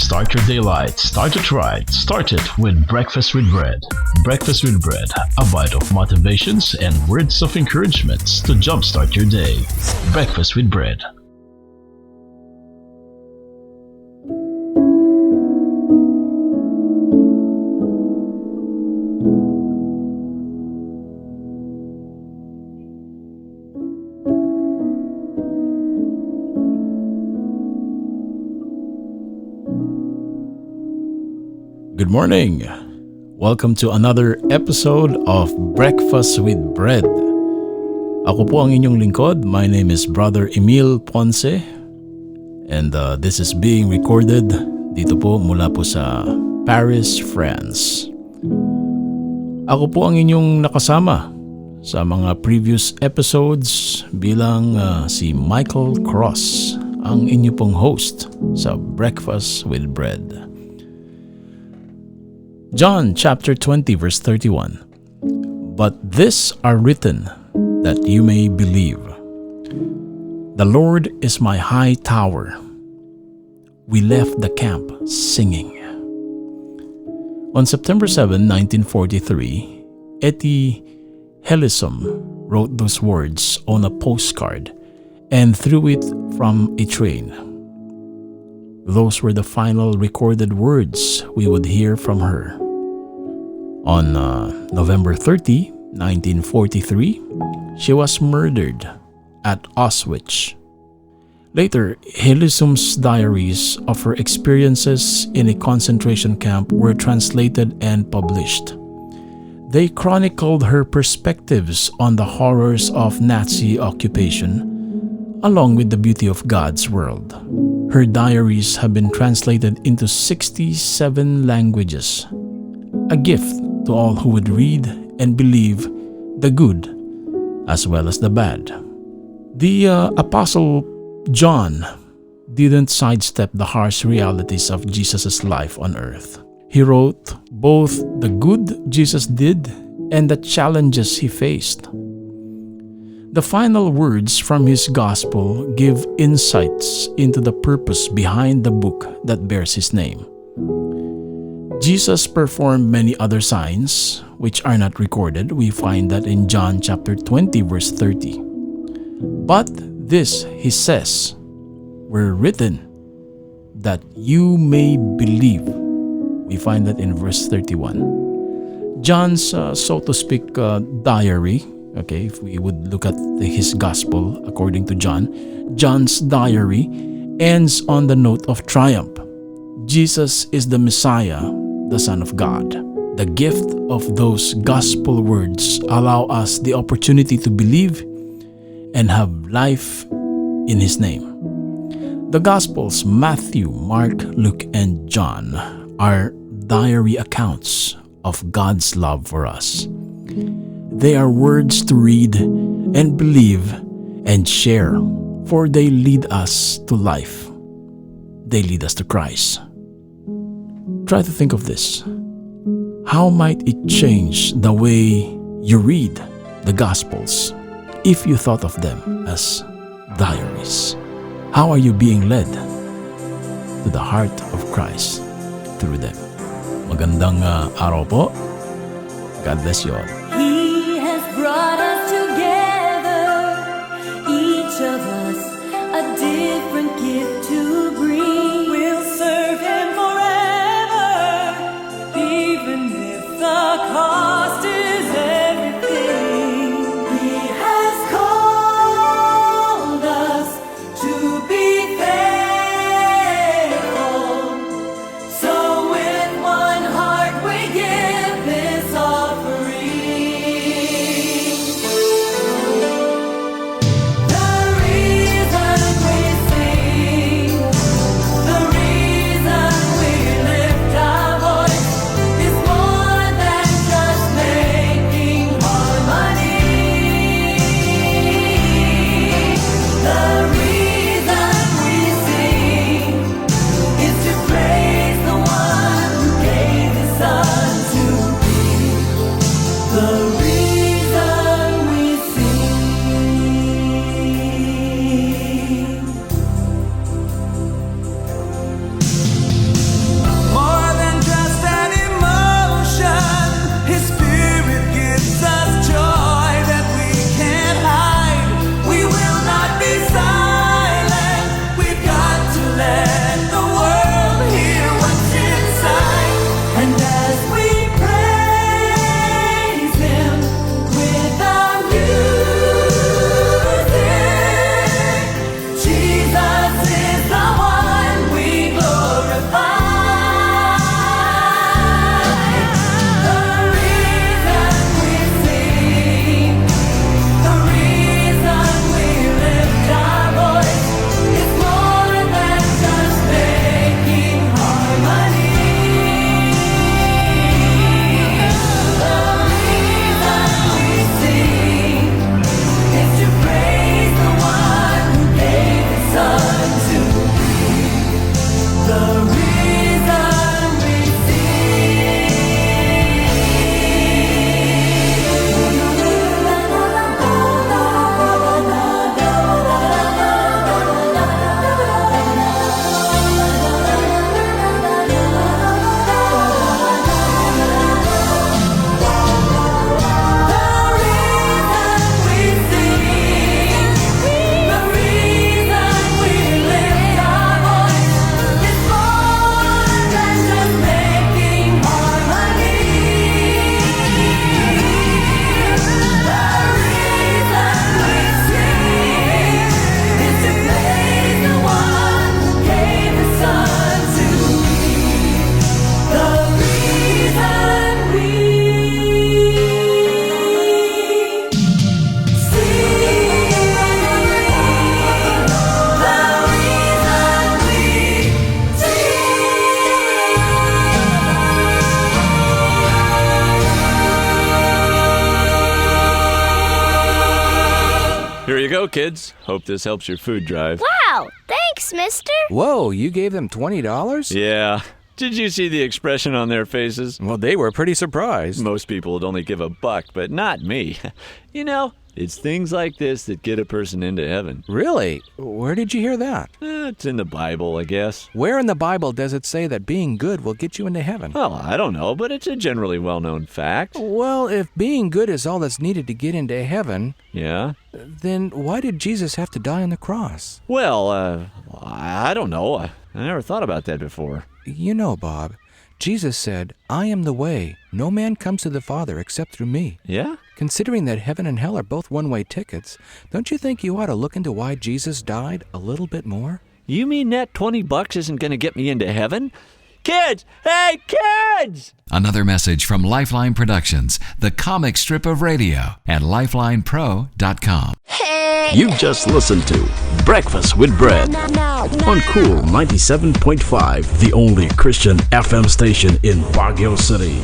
Start your daylight, start it right. Start it with Breakfast with Bread. Breakfast with Bread, a bite of motivations and words of encouragement to jumpstart your day. Breakfast with Bread. Good morning. Welcome to another episode of Breakfast with Bread. Ako po ang inyong lingkod. My name is Brother Emile Ponce and this is being recorded dito po mula po sa Paris, France. Ako po ang inyong nakasama sa mga previous episodes bilang si Michael Cross, ang inyo pong host sa Breakfast with Bread. John chapter 20 verse 31. But these are written that you may believe. The Lord is my high tower. We left the camp singing. On September 7, 1943, Etty Hillesum wrote those words on a postcard and threw it from a train. Those were the final recorded words we would hear from her. On November 30, 1943, she was murdered at Auschwitz. Later, Hillesum's diaries of her experiences in a concentration camp were translated and published. They chronicled her perspectives on the horrors of Nazi occupation, along with the beauty of God's world. Her diaries have been translated into 67 languages, a gift to all who would read and believe the good as well as the bad. The Apostle John didn't sidestep the harsh realities of Jesus' life on earth. He wrote both the good Jesus did and the challenges he faced. The final words from his gospel give insights into the purpose behind the book that bears his name. Jesus performed many other signs which are not recorded. We find that in John chapter 20 verse 30. But this, he says, were written that you may believe. We find that in verse 31. John's, so to speak, diary. Okay, if we would look at his gospel according to John, John's diary ends on the note of triumph. Jesus is the Messiah, the Son of God. The gift of those gospel words allow us the opportunity to believe and have life in His name. The Gospels, Matthew, Mark, Luke, and John, are diary accounts of God's love for us. They are words to read and believe and share, for they lead us to life. They lead us to Christ. Try to think of this. How might it change the way you read the Gospels if you thought of them as diaries? How are you being led to the heart of Christ through them? Magandang araw po. God bless you all. He has brought us together, each of us a different gift to bring. We'll serve Him forever, even if the cost is everything. He has called us to be faithful, so with one heart we give this offering. The reason we sing, the reason we lift our voice is more than just kids. Hope this helps your food drive. Wow, thanks, mister. Whoa, you gave them $20? Yeah. Did you see the expression on their faces? Well, they were pretty surprised. Most people would only give $1, but not me. You know, it's things like this that get a person into heaven. Really? Where did you hear that? It's in the Bible, I guess. Where in the Bible does it say that being good will get you into heaven? Well, I don't know, but it's a generally well-known fact. Well, if being good is all that's needed to get into heaven, Yeah? then why did Jesus have to die on the cross? Well, I don't know. I never thought about that before. You know, Bob, Jesus said, "I am the way. No man comes to the Father except through me." Yeah? Considering that heaven and hell are both one-way tickets, don't you think you ought to look into why Jesus died a little bit more? You mean that $20 isn't going to get me into heaven? Kids! Hey, kids! Another message from Lifeline Productions, the comic strip of radio at lifelinepro.com. You've just listened to Breakfast with Bread on Cool 97.5, the only Christian FM station in Baguio City.